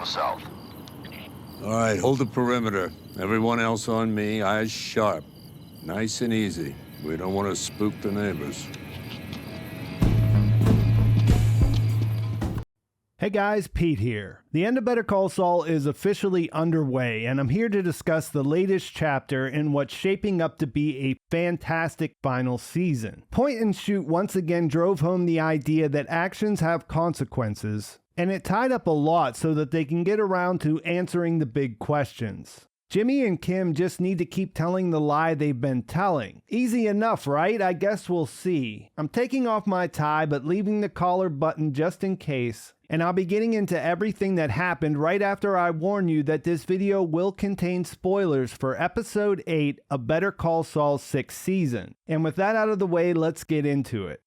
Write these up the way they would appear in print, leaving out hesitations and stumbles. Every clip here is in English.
the south. All right, hold the perimeter. Everyone else on me, eyes sharp. Nice and easy. We don't want to spook the neighbors. Hey guys, Pete here. The end of Better Call Saul is officially underway, and I'm here to discuss the latest chapter in what's shaping up to be a fantastic final season. Point and Shoot once again drove home the idea that actions have consequences, and it tied up a lot so that they can get around to answering the big questions. Jimmy and Kim just need to keep telling the lie they've been telling. Easy enough, right? I guess we'll see. I'm taking off my tie but leaving the collar button just in case, and I'll be getting into everything that happened right after I warn you that this video will contain spoilers for episode 8 of Better Call Saul's 6th season. And with that out of the way, let's get into it.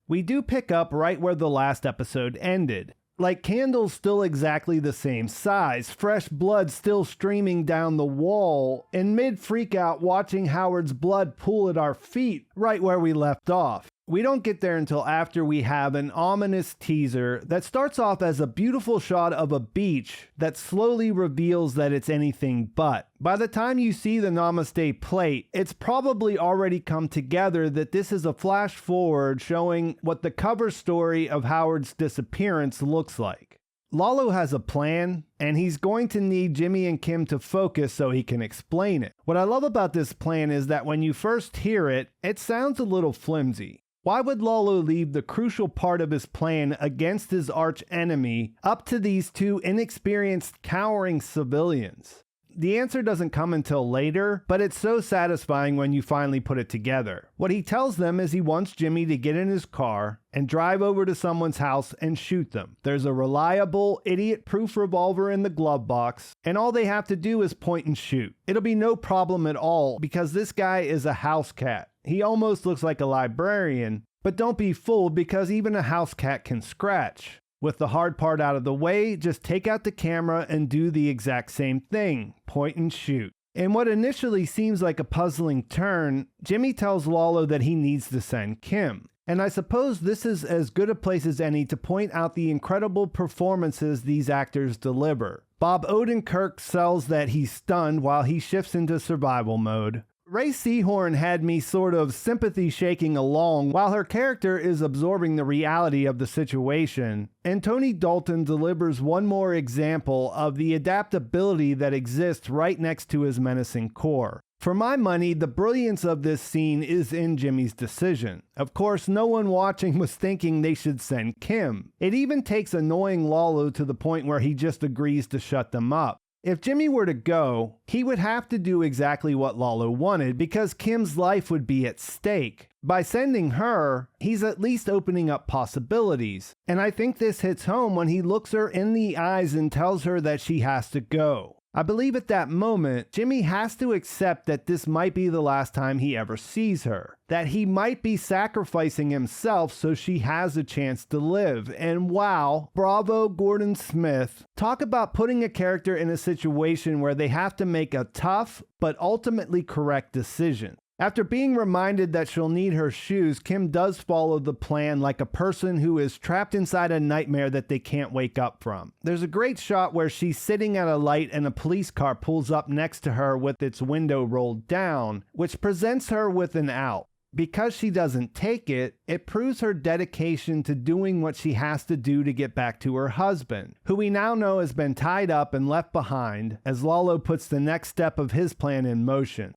We do pick up right where the last episode ended. Like candles still exactly the same size, fresh blood still streaming down the wall, and mid-freakout watching Howard's blood pool at our feet right where we left off. We don't get there until after we have an ominous teaser that starts off as a beautiful shot of a beach that slowly reveals that it's anything but. By the time you see the Namaste plate, it's probably already come together that this is a flash forward showing what the cover story of Howard's disappearance looks like. Lalo has a plan, and he's going to need Jimmy and Kim to focus so he can explain it. What I love about this plan is that when you first hear it, it sounds a little flimsy. Why would Lalo leave the crucial part of his plan against his arch enemy up to these two inexperienced, cowering civilians? The answer doesn't come until later, but it's so satisfying when you finally put it together. What he tells them is he wants Jimmy to get in his car and drive over to someone's house and shoot them. There's a reliable, idiot-proof revolver in the glove box, and all they have to do is point and shoot. It'll be no problem at all because this guy is a house cat. He almost looks like a librarian, but don't be fooled because even a house cat can scratch. With the hard part out of the way, just take out the camera and do the exact same thing, point and shoot. In what initially seems like a puzzling turn, Jimmy tells Lalo that he needs to send Kim. And I suppose this is as good a place as any to point out the incredible performances these actors deliver. Bob Odenkirk sells that he's stunned while he shifts into survival mode. Rhea Seehorn had me sort of sympathy shaking along while her character is absorbing the reality of the situation, and Tony Dalton delivers one more example of the adaptability that exists right next to his menacing core. For my money, the brilliance of this scene is in Jimmy's decision. Of course, no one watching was thinking they should send Kim. It even takes annoying Lalo to the point where he just agrees to shut them up. If Jimmy were to go, he would have to do exactly what Lalo wanted because Kim's life would be at stake. By sending her, he's at least opening up possibilities. And I think this hits home when he looks her in the eyes and tells her that she has to go. I believe at that moment, Jimmy has to accept that this might be the last time he ever sees her. That he might be sacrificing himself so she has a chance to live. And wow, bravo Gordon Smith. Talk about putting a character in a situation where they have to make a tough but ultimately correct decision. After being reminded that she'll need her shoes, Kim does follow the plan like a person who is trapped inside a nightmare that they can't wake up from. There's a great shot where she's sitting at a light and a police car pulls up next to her with its window rolled down, which presents her with an out. Because she doesn't take it, it proves her dedication to doing what she has to do to get back to her husband, who we now know has been tied up and left behind as Lalo puts the next step of his plan in motion.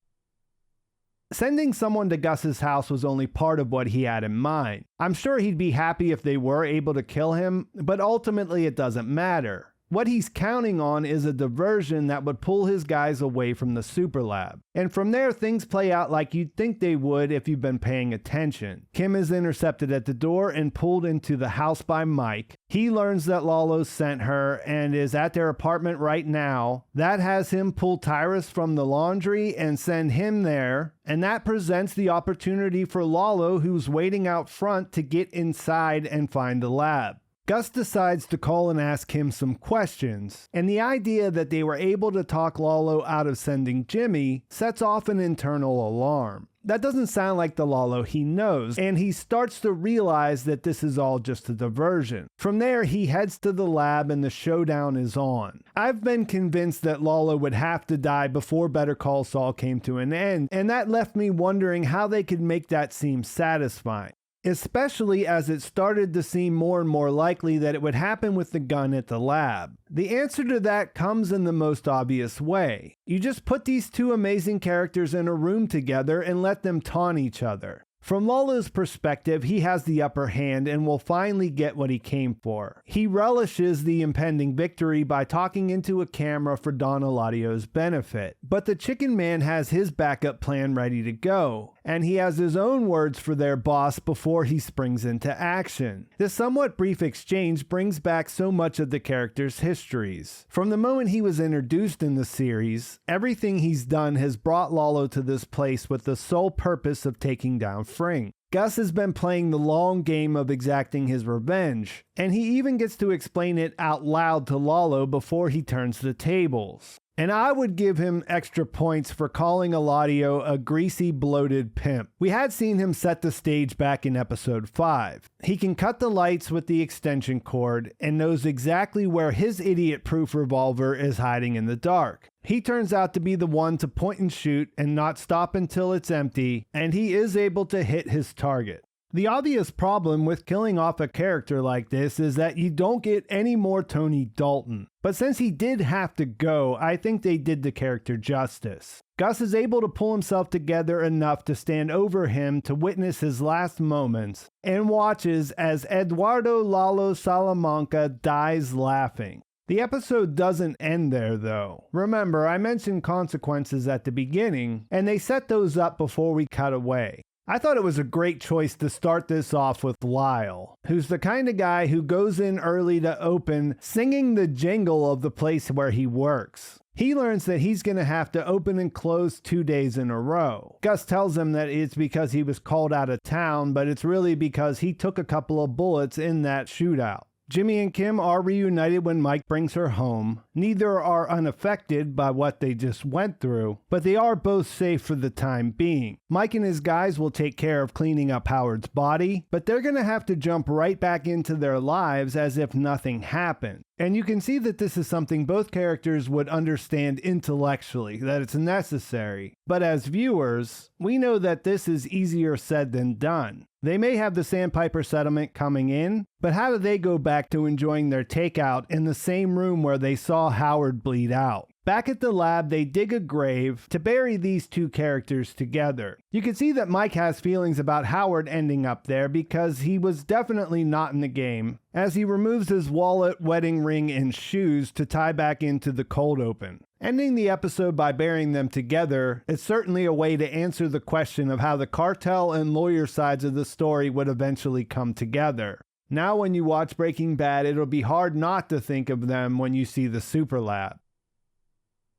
Sending someone to Gus's house was only part of what he had in mind. I'm sure he'd be happy if they were able to kill him, but ultimately it doesn't matter. What he's counting on is a diversion that would pull his guys away from the superlab. And from there, things play out like you'd think they would if you've been paying attention. Kim is intercepted at the door and pulled into the house by Mike. He learns that Lalo sent her and is at their apartment right now. That has him pull Tyrus from the laundry and send him there. And that presents the opportunity for Lalo, who's waiting out front, to get inside and find the lab. Gus decides to call and ask him some questions, and the idea that they were able to talk Lalo out of sending Jimmy sets off an internal alarm. That doesn't sound like the Lalo he knows, and he starts to realize that this is all just a diversion. From there, he heads to the lab and the showdown is on. I've been convinced that Lalo would have to die before Better Call Saul came to an end, and that left me wondering how they could make that seem satisfying. Especially as it started to seem more and more likely that it would happen with the gun at the lab. The answer to that comes in the most obvious way. You just put these two amazing characters in a room together and let them taunt each other. From Lalo's perspective, he has the upper hand and will finally get what he came for. He relishes the impending victory by talking into a camera for Don Eladio's benefit. But the Chicken Man has his backup plan ready to go, and he has his own words for their boss before he springs into action. This somewhat brief exchange brings back so much of the character's histories. From the moment he was introduced in the series, everything he's done has brought Lalo to this place with the sole purpose of taking down Fring. Gus has been playing the long game of exacting his revenge, and he even gets to explain it out loud to Lalo before he turns the tables. And I would give him extra points for calling Eladio a greasy, bloated pimp. We had seen him set the stage back in episode 5. He can cut the lights with the extension cord and knows exactly where his idiot-proof revolver is hiding in the dark. He turns out to be the one to point and shoot and not stop until it's empty, and he is able to hit his target. The obvious problem with killing off a character like this is that you don't get any more Tony Dalton. But since he did have to go, I think they did the character justice. Gus is able to pull himself together enough to stand over him to witness his last moments, and watches as Eduardo Lalo Salamanca dies laughing. The episode doesn't end there, though. Remember, I mentioned consequences at the beginning, and they set those up before we cut away. I thought it was a great choice to start this off with Lyle, who's the kind of guy who goes in early to open singing the jingle of the place where he works. He learns that he's going to have to open and close 2 days in a row. Gus tells him that it's because he was called out of town, but it's really because he took a couple of bullets in that shootout. Jimmy and Kim are reunited when Mike brings her home. Neither are unaffected by what they just went through, but they are both safe for the time being. Mike and his guys will take care of cleaning up Howard's body, but they're going to have to jump right back into their lives as if nothing happened. And you can see that this is something both characters would understand intellectually, that it's necessary. But as viewers, we know that this is easier said than done. They may have the Sandpiper settlement coming in, but how do they go back to enjoying their takeout in the same room where they saw Howard bleed out? Back at the lab, they dig a grave to bury these two characters together. You can see that Mike has feelings about Howard ending up there because he was definitely not in the game, as he removes his wallet, wedding ring, and shoes to tie back into the cold open. Ending the episode by burying them together is certainly a way to answer the question of how the cartel and lawyer sides of the story would eventually come together. Now when you watch Breaking Bad, it'll be hard not to think of them when you see the superlab.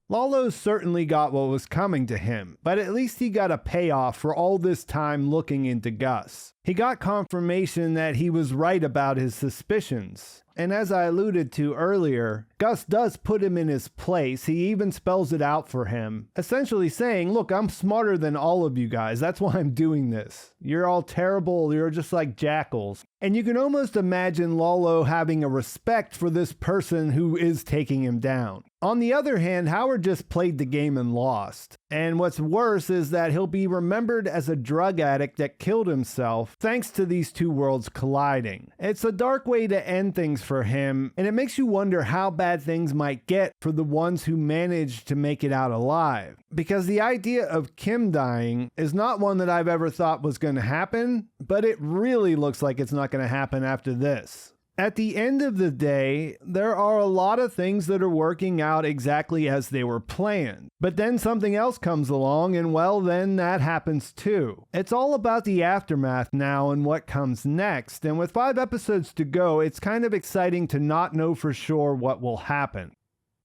Lalo certainly got what was coming to him, but at least he got a payoff for all this time looking into Gus. He got confirmation that he was right about his suspicions. And as I alluded to earlier, Gus does put him in his place. He even spells it out for him, essentially saying, look, I'm smarter than all of you guys. That's why I'm doing this. You're all terrible. You're just like jackals. And you can almost imagine Lalo having a respect for this person who is taking him down. On the other hand, Howard just played the game and lost. And what's worse is that he'll be remembered as a drug addict that killed himself thanks to these two worlds colliding. It's a dark way to end things for him, and it makes you wonder how bad things might get for the ones who managed to make it out alive. Because the idea of Kim dying is not one that I've ever thought was going to happen, but it really looks like it's not going to happen after this. At the end of the day, there are a lot of things that are working out exactly as they were planned. But then something else comes along and well, then that happens too. It's all about the aftermath now and what comes next. And with 5 episodes to go, it's kind of exciting to not know for sure what will happen.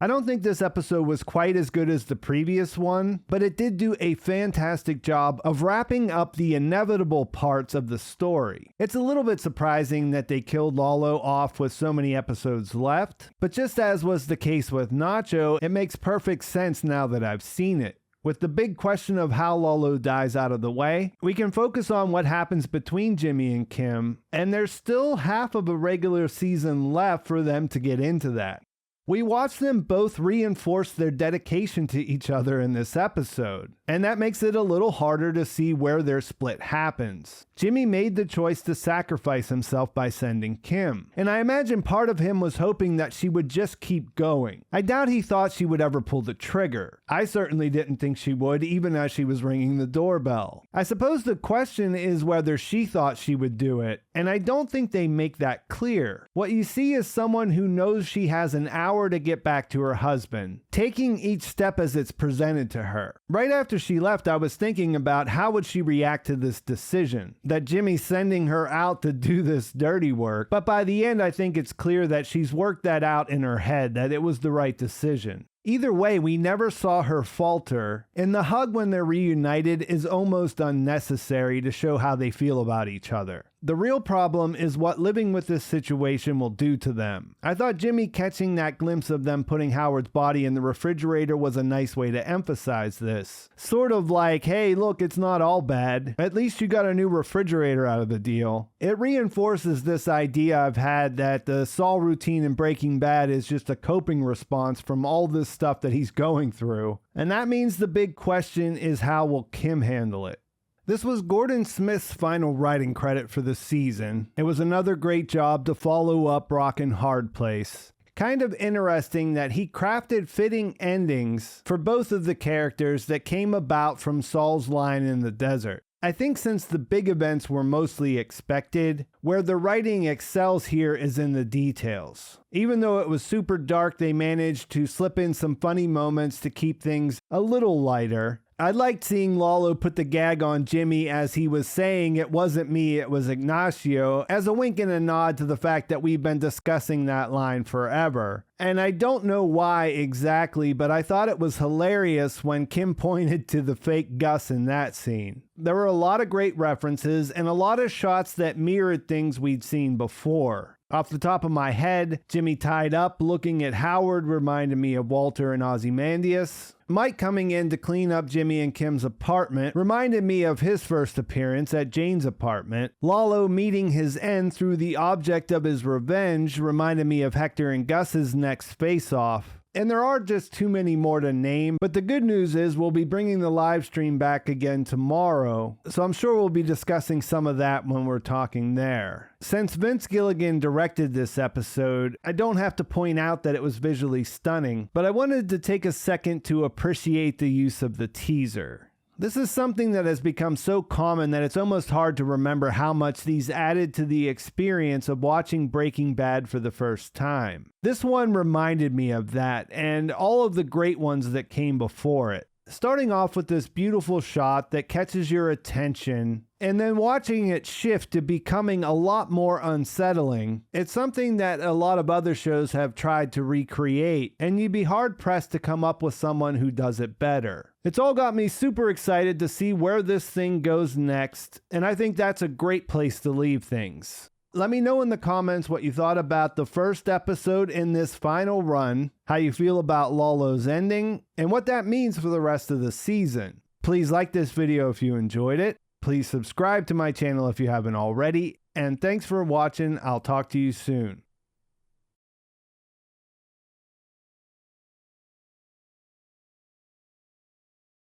I don't think this episode was quite as good as the previous one, but it did do a fantastic job of wrapping up the inevitable parts of the story. It's a little bit surprising that they killed Lalo off with so many episodes left, but just as was the case with Nacho, it makes perfect sense now that I've seen it. With the big question of how Lalo dies out of the way, we can focus on what happens between Jimmy and Kim, and there's still half of a regular season left for them to get into that. We watch them both reinforce their dedication to each other in this episode, and that makes it a little harder to see where their split happens. Jimmy made the choice to sacrifice himself by sending Kim, and I imagine part of him was hoping that she would just keep going. I doubt he thought she would ever pull the trigger. I certainly didn't think she would, even as she was ringing the doorbell. I suppose the question is whether she thought she would do it, and I don't think they make that clear. What you see is someone who knows she has an hour to get back to her husband, taking each step as it's presented to her. Right after she left, I was thinking about how would she react to this decision, that Jimmy's sending her out to do this dirty work, but by the end I think it's clear that she's worked that out in her head, that it was the right decision. Either way, we never saw her falter, and the hug when they're reunited is almost unnecessary to show how they feel about each other. The real problem is what living with this situation will do to them. I thought Jimmy catching that glimpse of them putting Howard's body in the refrigerator was a nice way to emphasize this. Sort of like, hey, look, it's not all bad. At least you got a new refrigerator out of the deal. It reinforces this idea I've had that the Saul routine in Breaking Bad is just a coping response from all this stuff that he's going through. And that means the big question is, how will Kim handle it? This was Gordon Smith's final writing credit for the season. It was another great job to follow up Rockin' Hard Place. Kind of interesting that he crafted fitting endings for both of the characters that came about from Saul's line in the desert. I think since the big events were mostly expected, where the writing excels here is in the details. Even though it was super dark, they managed to slip in some funny moments to keep things a little lighter. I liked seeing Lalo put the gag on Jimmy as he was saying it wasn't me, it was Ignacio, as a wink and a nod to the fact that we've been discussing that line forever. And I don't know why exactly, but I thought it was hilarious when Kim pointed to the fake Gus in that scene. There were a lot of great references and a lot of shots that mirrored things we'd seen before. Off the top of my head, Jimmy tied up looking at Howard reminded me of Walter and Ozymandias. Mike coming in to clean up Jimmy and Kim's apartment reminded me of his first appearance at Jane's apartment. Lalo meeting his end through the object of his revenge reminded me of Hector and Gus's next face-off. And there are just too many more to name, but the good news is we'll be bringing the live stream back again tomorrow, so I'm sure we'll be discussing some of that when we're talking there. Since Vince Gilligan directed this episode, I don't have to point out that it was visually stunning, but I wanted to take a second to appreciate the use of the teaser. This is something that has become so common that it's almost hard to remember how much these added to the experience of watching Breaking Bad for the first time. This one reminded me of that and all of the great ones that came before it. Starting off with this beautiful shot that catches your attention and then watching it shift to becoming a lot more unsettling. It's something that a lot of other shows have tried to recreate, and you'd be hard-pressed to come up with someone who does it better. It's all got me super excited to see where this thing goes next, and I think that's a great place to leave things. Let me know in the comments what you thought about the first episode in this final run, how you feel about Lalo's ending, and what that means for the rest of the season. Please like this video if you enjoyed it. Please subscribe to my channel if you haven't already. And thanks for watching. I'll talk to you soon.